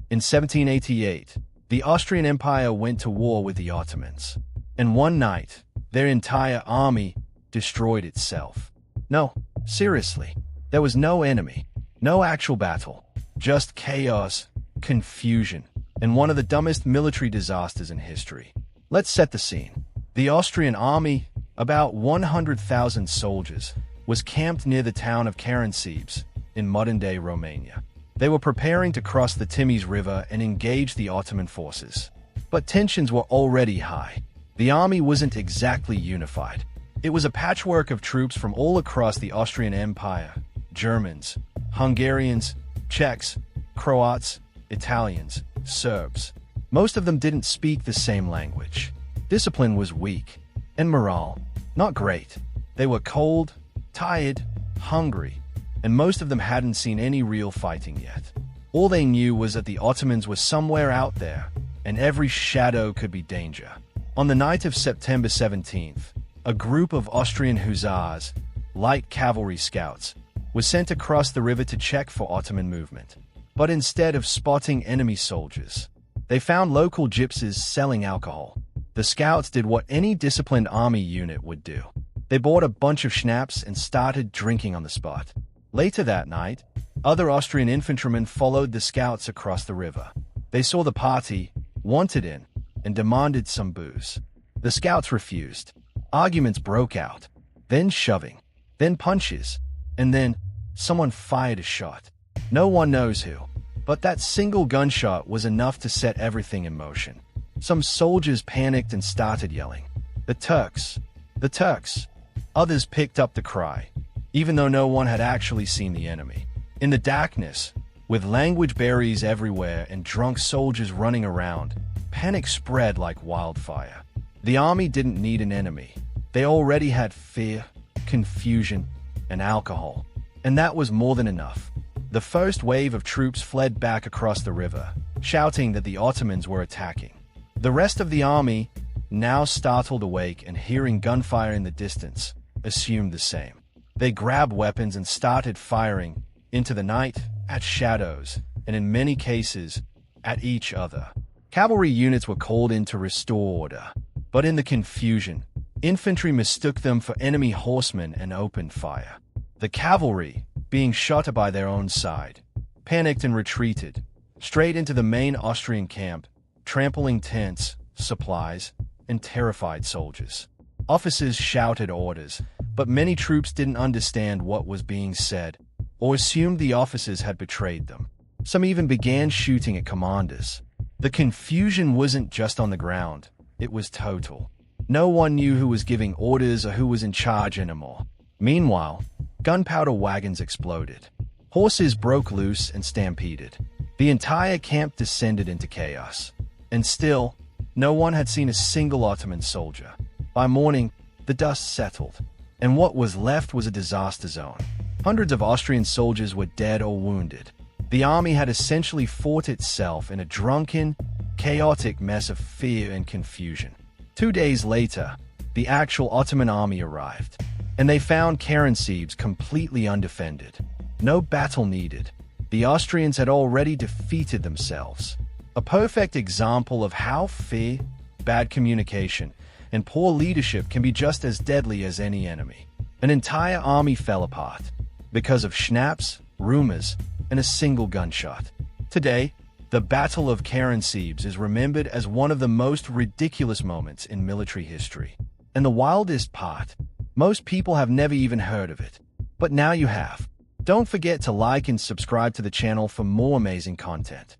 In 1788, the Austrian Empire went to war with the Ottomans, and one night, their entire army destroyed itself. No, seriously, there was no enemy, no actual battle, just chaos, confusion, and one of the dumbest military disasters in history. Let's set the scene. The Austrian army, about 100,000 soldiers, was camped near the town of Karansebes in modern-day Romania. They were preparing to cross the Timis River and engage the Ottoman forces. But tensions were already high. The army wasn't exactly unified. It was a patchwork of troops from all across the Austrian Empire: Germans, Hungarians, Czechs, Croats, Italians, Serbs. Most of them didn't speak the same language. Discipline was weak, and morale, not great. They were cold, tired, hungry, and most of them hadn't seen any real fighting yet. All they knew was that the Ottomans were somewhere out there, and every shadow could be danger. On the night of September 17th, a group of Austrian hussars, light cavalry scouts, was sent across the river to check for Ottoman movement. But instead of spotting enemy soldiers, they found local gypsies selling alcohol. The scouts did what any disciplined army unit would do. They bought a bunch of schnapps and started drinking on the spot. Later that night, other Austrian infantrymen followed the scouts across the river. They saw the party, wanted in, and demanded some booze. The scouts refused. Arguments broke out, then shoving, then punches, and then someone fired a shot. No one knows who, but that single gunshot was enough to set everything in motion. Some soldiers panicked and started yelling, "The Turks! The Turks!" Others picked up the cry, even though no one had actually seen the enemy. In the darkness, with language barriers everywhere and drunk soldiers running around, panic spread like wildfire. The army didn't need an enemy. They already had fear, confusion, and alcohol, and that was more than enough. The first wave of troops fled back across the river, shouting that the Ottomans were attacking. The rest of the army, now startled awake and hearing gunfire in the distance, assumed the same. They grabbed weapons and started firing into the night, at shadows, and in many cases, at each other. Cavalry units were called in to restore order, but in the confusion, infantry mistook them for enemy horsemen and opened fire. The cavalry, being shot by their own side, panicked and retreated, straight into the main Austrian camp, trampling tents, supplies, and terrified soldiers. Officers shouted orders, but many troops didn't understand what was being said, or assumed the officers had betrayed them. Some even began shooting at commanders. The confusion wasn't just on the ground, it was total. No one knew who was giving orders or who was in charge anymore. Meanwhile, gunpowder wagons exploded. Horses broke loose and stampeded. The entire camp descended into chaos. And still, no one had seen a single Ottoman soldier. By morning, the dust settled, and what was left was a disaster zone. Hundreds of Austrian soldiers were dead or wounded. The army had essentially fought itself in a drunken, chaotic mess of fear and confusion. 2 days later, the actual Ottoman army arrived, and they found Karansebes completely undefended. No battle needed. The Austrians had already defeated themselves. A perfect example of how fear, bad communication, and poor leadership can be just as deadly as any enemy. An entire army fell apart because of schnapps, rumors, and a single gunshot. Today, the Battle of Karansebes is remembered as one of the most ridiculous moments in military history. And the wildest part, most people have never even heard of it. But now you have. Don't forget to like and subscribe to the channel for more amazing content.